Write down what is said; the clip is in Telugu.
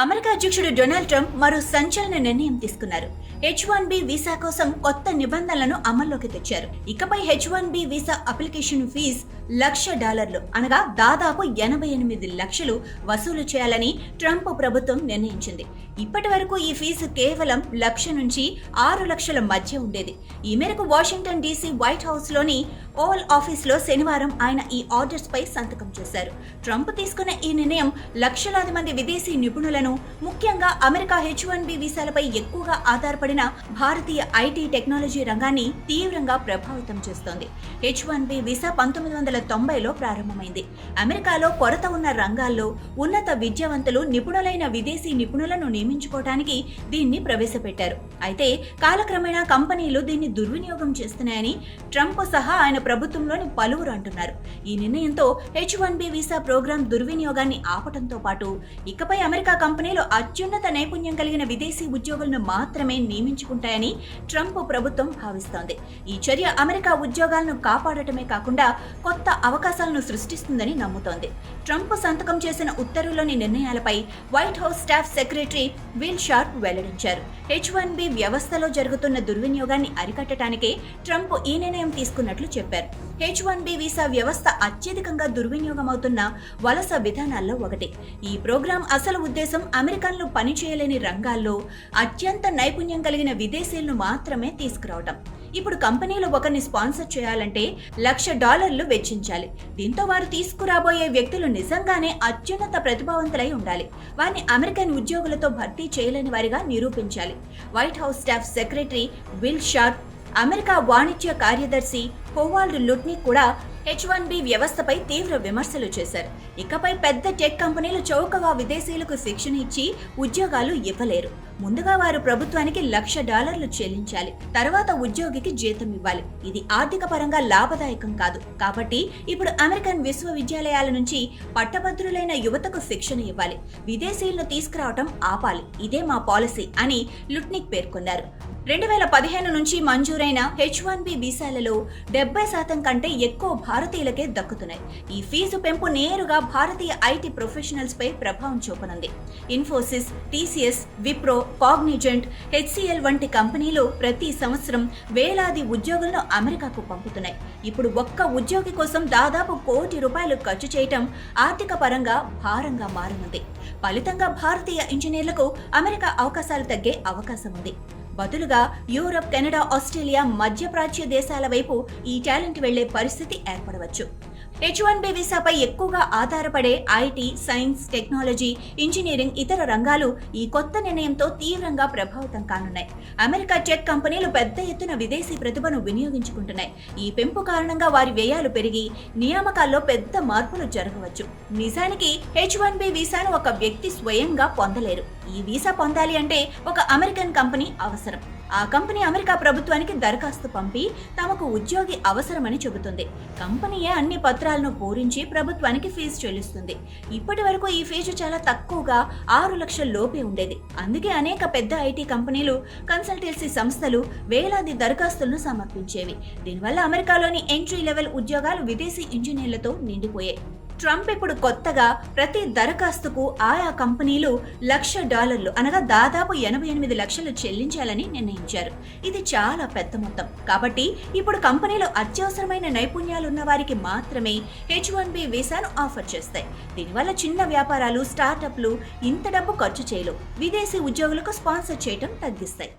అమెరికా అధ్యక్షుడు డొనాల్డ్ ట్రంప్ మరో సంచలన నిర్ణయం తీసుకున్నారు. H1B వీసా కోసం కొత్త నిబంధనలను అమల్లోకి తెచ్చారు. ఇకపై H1B వీసా అప్లికేషన్ ఫీజు $1,00,000 అనగా దాదాపు 88 లక్షలు వసూలు చేయాలని ట్రంప్ ప్రభుత్వం నిర్ణయించింది. ఇప్పటి వరకు ఈ ఫీజు కేవలం 1,00,000 నుంచి 6 లక్షల మధ్య ఉండేది. ఈ మేరకు వాషింగ్టన్ DC వైట్ హౌస్ లోని ఓవల్ ఆఫీసులో శనివారం ఆయన ఈ ఆర్డర్స్ పై సంతకం చేశారు. ట్రంప్ తీసుకున్న ఈ నిర్ణయం లక్షలాది మంది విదేశీ నిపుణులను, ముఖ్యంగా అమెరికా H1B వీసాలపై ఎక్కువగా ఆధారపడిన భారతీయ ఐటీ టెక్నాలజీ రంగాన్ని తీవ్రంగా ప్రభావితం చేస్తోంది. H1B వీసా 1990లో ప్రారంభమైంది. అమెరికాలో కొరత ఉన్న రంగాల్లో ఉన్నత విద్యావంతులు, నిపుణులైన విదేశీ నిపుణులను నియమించుకోవడానికి దీన్ని ప్రవేశపెట్టారు. అయితే కాలక్రమేణా కంపెనీలు దీన్ని దుర్వినియోగం చేస్తున్నాయని ట్రంప్ సహా ఆయన ప్రభుత్వంలోని పలువురు అంటున్నారు. ఈ నిర్ణయంతో H1B వీసా ప్రోగ్రాం దుర్వినియోగాన్ని ఆపటంతో పాటు ఇకపై అమెరికా కంపెనీలు అత్యున్నత నైపుణ్యం కలిగిన విదేశీ ఉద్యోగులను మాత్రమే నియమించుకుంటాయని ట్రంప్ ప్రభుత్వం భావిస్తోంది. ఈ చర్య అమెరికా ఉద్యోగాలను కాపాడటమే కాకుండా కొత్త అవకాశాలను సృష్టిస్తుందని నమ్ముతోంది. ట్రంప్ సంతకం చేసిన ఉత్తర్వులోని నిర్ణయాలపై White House staff secretary Will Sharp వెల్లడించారు. H1B వ్యవస్థలో జరుగుతున్న దుర్వినియోగాన్ని అరికట్టడానికే ట్రంప్ ఈ నిర్ణయం తీసుకున్నట్లు చెప్పారు. H1B వీసా వ్యవస్థ అత్యధికంగా దుర్వినియోగమవుతున్న వలస విధానాల్లో ఒకటి. ఈ ప్రోగ్రాం అసలు ఉద్దేశం అమెరికన్లు పనిచేయలేని రంగాల్లో అత్యంత నైపుణ్యం కలిగిన విదేశీయులను మాత్రమే తీసుకురావడం. ఇప్పుడు కంపెనీలు ఒకరిని స్పాన్సర్ చేయాలంటే $1,00,000 వెచ్చించాలి. దీంతో వారు తీసుకురాబోయే వ్యక్తులు నిజంగానే అత్యున్నత ప్రతిభావంతులై ఉండాలి. వారిని అమెరికన్ ఉద్యోగులతో భర్తీ చేయలేని వారిగా నిరూపించాలి. White House staff secretary Will Sharp, America వాణిజ్య కార్యదర్శి హోవాల్డ్ లుట్నిక్ కూడా H1B వ్యవస్థపై తీవ్ర విమర్శలు చేశారు. ఇకపై పెద్ద టెక్ కంపెనీలు చౌకగా విదేశీయులకు శిక్షణ ఇచ్చి ఉద్యోగాలు ఇవ్వలేరు. ముందుగా వారు ప్రభుత్వానికి $1,00,000 చెల్లించాలి. తర్వాత ఉద్యోగికి జీతం ఇవ్వాలి. ఇది ఆర్థిక పరంగా లాభదాయకం కాదు. కాబట్టి ఇప్పుడు అమెరికన్ విశ్వవిద్యాలయాల నుంచి పట్టభద్రులైన యువతకు శిక్షణ ఇవ్వాలి. విదేశీయులను తీసుకురావటం ఆపాలి. ఇదే మా పాలసీ అని లుట్నిక్ పేర్కొన్నారు. 2015 నుంచి మంజూరైన H1B వీసాలలో 70% కంటే ఎక్కువ భారతీయులకే దక్కుతున్నాయి. ఈ ఫీజు పెంపు నేరుగా భారతీయ ఐటీ ప్రొఫెషనల్స్ పై ప్రభావం చూపనుంది. Infosys, TCS, Wipro, Cognizant, HCL వంటి కంపెనీలు ప్రతి సంవత్సరం వేలాది ఉద్యోగులను అమెరికాకు పంపుతున్నాయి. ఇప్పుడు ఒక్క ఉద్యోగి కోసం దాదాపు ₹1 కోటి ఖర్చు చేయటం ఆర్థిక పరంగా భారంగా మారనుంది. ఫలితంగా భారతీయ ఇంజనీర్లకు అమెరికా అవకాశాలు తగ్గే అవకాశం ఉంది. బదులుగా యూరప్, కెనడా, ఆస్ట్రేలియా, మధ్యప్రాచ్య దేశాల వైపు ఈ టాలెంట్ వెళ్లే పరిస్థితి ఏర్పడవచ్చు. H1B వీసాపై ఎక్కువగా ఆధారపడే ఐటీ, సైన్స్, టెక్నాలజీ, ఇంజనీరింగ్, ఇతర రంగాలు ఈ కొత్త నిర్ణయంతో తీవ్రంగా ప్రభావితం కానున్నాయి. అమెరికా టెక్ కంపెనీలు పెద్ద ఎత్తున విదేశీ ప్రతిభను వినియోగించుకుంటున్నాయి. ఈ పెంపు కారణంగా వారి వ్యయాలు పెరిగి నియామకాల్లో పెద్ద మార్పులు జరగవచ్చు. నిజానికి H1B వీసాను ఒక వ్యక్తి స్వయంగా పొందలేరు. ఈ వీసా పొందాలి అంటే ఒక అమెరికన్ కంపెనీ అవసరం. ఆ కంపెనీ అమెరికా ప్రభుత్వానికి దరఖాస్తు పంపి తమకు ఉద్యోగి అవసరమని చెబుతుంది. కంపెనీయే అన్ని పత్రాలను పూరించి ప్రభుత్వానికి ఫీజు చెల్లిస్తుంది. ఇప్పటి వరకు ఈ ఫీజు చాలా తక్కువగా 6 లక్షల లోపే ఉండేది. అందుకే అనేక పెద్ద ఐటీ కంపెనీలు, కన్సల్టెన్సీ సంస్థలు వేలాది దరఖాస్తులను సమర్పించేవి. దీనివల్ల అమెరికాలోని ఎంట్రీ లెవెల్ ఉద్యోగాలు విదేశీ ఇంజనీర్లతో నిండిపోయాయి. ట్రంప్ ఇప్పుడు కొత్తగా ప్రతి దరఖాస్తుకు ఆయా కంపెనీలు $1,00,000 అనగా దాదాపు 88 లక్షలు చెల్లించాలని నిర్ణయించారు. ఇది చాలా పెద్ద మొత్తం. కాబట్టి ఇప్పుడు కంపెనీలు అత్యవసరమైన నైపుణ్యాలున్న వారికి మాత్రమే H1B వీసాను ఆఫర్ చేస్తాయి. దీనివల్ల చిన్న వ్యాపారాలు, స్టార్టప్లు ఇంత డబ్బు ఖర్చు చేయలేవు. విదేశీ ఉద్యోగులకు స్పాన్సర్ చేయడం తగ్గిస్తాయి.